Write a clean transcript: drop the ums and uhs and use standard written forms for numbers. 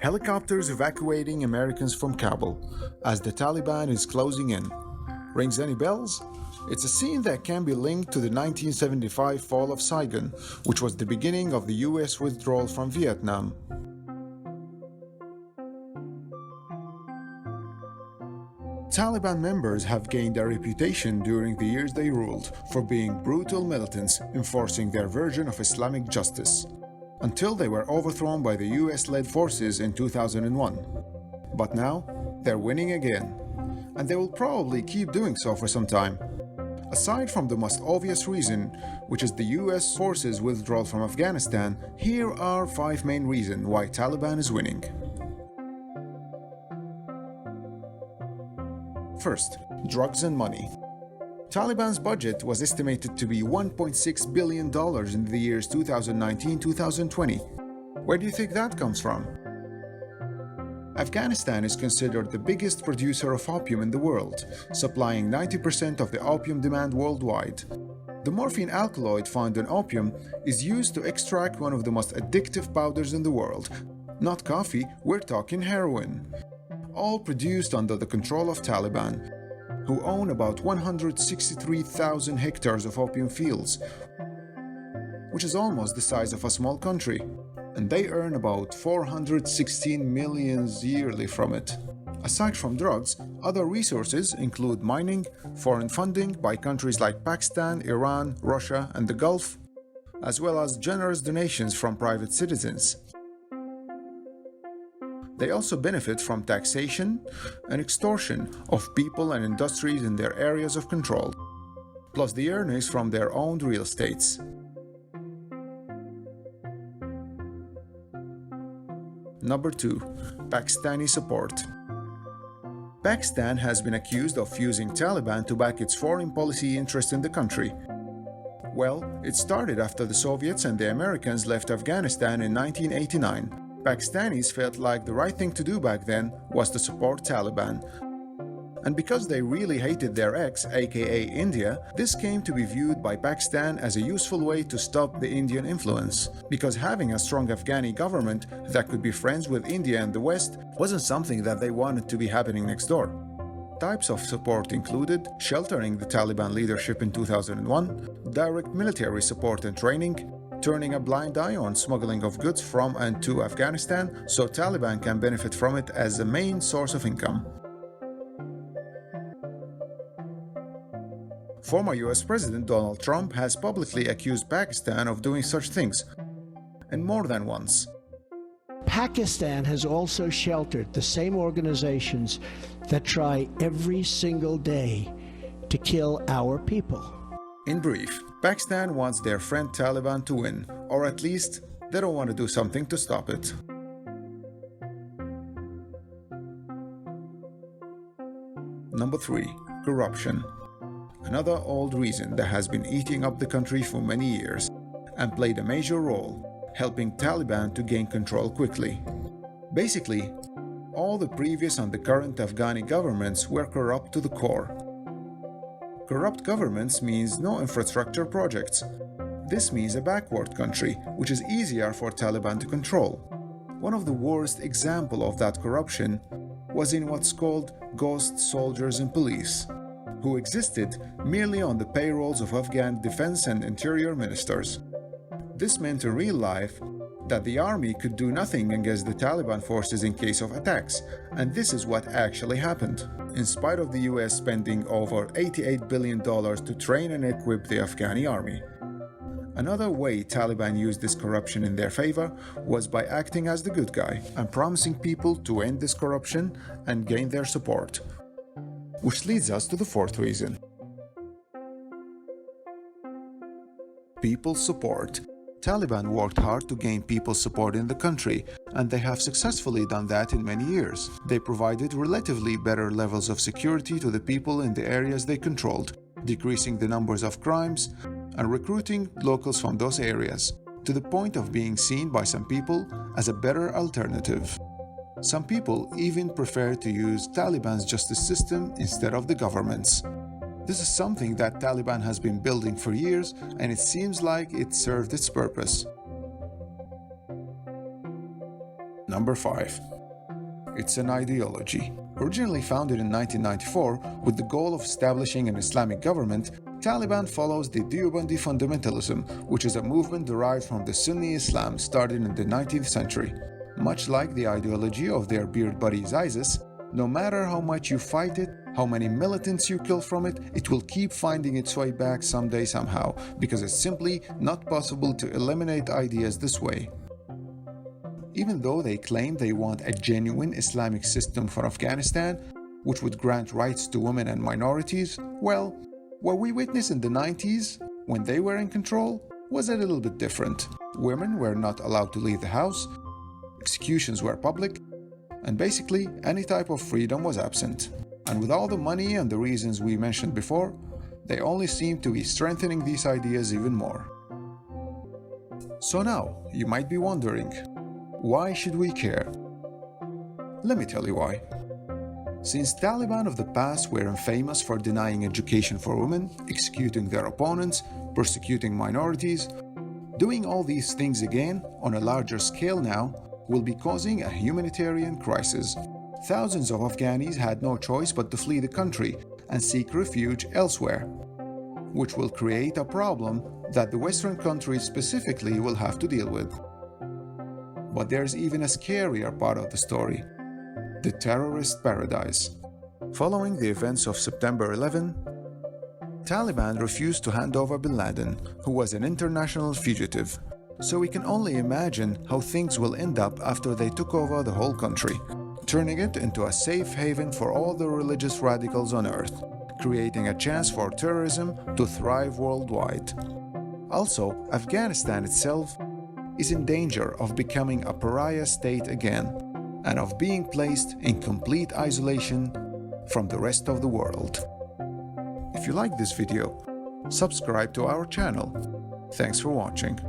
Helicopters evacuating Americans from Kabul as the Taliban is closing in. Rings any bells? It's a scene that can be linked to the 1975 fall of Saigon, which was the beginning of the US withdrawal from Vietnam. Taliban members have gained a reputation during the years they ruled for being brutal militants enforcing their version of Islamic justice, until they were overthrown by the US-led forces in 2001. But now, they're winning again, and they will probably keep doing so for some time. Aside from the most obvious reason, which is the US forces' withdrawal from Afghanistan, here are 5 main reasons why Taliban is winning. First, drugs and money. Taliban's budget was estimated to be $1.6 billion in the years 2019-2020. Where do you think that comes from? Afghanistan is considered the biggest producer of opium in the world, supplying 90% of the opium demand worldwide. The morphine alkaloid found in opium is used to extract one of the most addictive powders in the world. Not coffee, we're talking heroin. All produced under the control of Taliban, who own about 163,000 hectares of opium fields, which is almost the size of a small country, and they earn about $416 million yearly from it. Aside from drugs, other resources include mining, foreign funding by countries like Pakistan, Iran, Russia, and the Gulf, as well as generous donations from private citizens. They also benefit from taxation and extortion of people and industries in their areas of control, plus the earnings from their owned real estates. Number 2. Pakistani Support. Pakistan has been accused of using Taliban to back its foreign policy interests in the country. Well, it started after the Soviets and the Americans left Afghanistan in 1989. Pakistanis felt like the right thing to do back then was to support Taliban. And because they really hated their ex, aka India, this came to be viewed by Pakistan as a useful way to stop the Indian influence. Because having a strong Afghani government that could be friends with India and the West wasn't something that they wanted to be happening next door. Types of support included sheltering the Taliban leadership in 2001, direct military support and training, turning a blind eye on smuggling of goods from and to Afghanistan so Taliban can benefit from it as a main source of income. Former US President Donald Trump has publicly accused Pakistan of doing such things, and more than once. Pakistan has also sheltered the same organizations that try every single day to kill our people. In brief, Pakistan wants their friend Taliban to win, or at least they don't want to do something to stop it. Number 3. Corruption. Another old reason that has been eating up the country for many years and played a major role helping Taliban to gain control quickly. Basically, all the previous and the current Afghani governments were corrupt to the core. Corrupt governments means no infrastructure projects. This means a backward country, which is easier for Taliban to control. One of the worst examples of that corruption was in what's called ghost soldiers and police, who existed merely on the payrolls of Afghan defense and interior ministers. This meant in real life that the army could do nothing against the Taliban forces in case of attacks, and this is what actually happened. In spite of the US spending over $88 billion to train and equip the Afghani army. Another way Taliban used this corruption in their favor was by acting as the good guy and promising people to end this corruption and gain their support. Which leads us to the 4th reason. People's support. Taliban worked hard to gain people's support in the country, and they have successfully done that in many years. They provided relatively better levels of security to the people in the areas they controlled, decreasing the numbers of crimes and recruiting locals from those areas, to the point of being seen by some people as a better alternative. Some people even prefer to use Taliban's justice system instead of the government's. This is something that Taliban has been building for years, and it seems like it served its purpose. Number 5. It's an ideology. Originally founded in 1994 with the goal of establishing an Islamic government, Taliban follows the Deobandi fundamentalism, which is a movement derived from the Sunni Islam started in the 19th century. Much like the ideology of their beard buddies ISIS, no matter how much you fight it, how many militants you kill from it, it will keep finding its way back someday somehow, because it's simply not possible to eliminate ideas this way. Even though they claim they want a genuine Islamic system for Afghanistan, which would grant rights to women and minorities, well, what we witnessed in the 90s, when they were in control, was a little bit different. Women were not allowed to leave the house, executions were public, and basically any type of freedom was absent. And with all the money and the reasons we mentioned before, they only seem to be strengthening these ideas even more. So now, you might be wondering, why should we care? Let me tell you why. Since Taliban of the past were infamous for denying education for women, executing their opponents, persecuting minorities, doing all these things again on a larger scale now will be causing a humanitarian crisis. Thousands of Afghanis had no choice but to flee the country and seek refuge elsewhere, which will create a problem that the Western countries specifically will have to deal with. But there's even a scarier part of the story: the terrorist paradise. Following the events of September 11, Taliban refused to hand over bin Laden, who was an international fugitive. So we can only imagine how things will end up after they took over the whole country, turning it into a safe haven for all the religious radicals on earth, creating a chance for terrorism to thrive worldwide. Also, Afghanistan itself is in danger of becoming a pariah state again, and of being placed in complete isolation from the rest of the world. If you like this video, subscribe to our channel. Thanks for watching.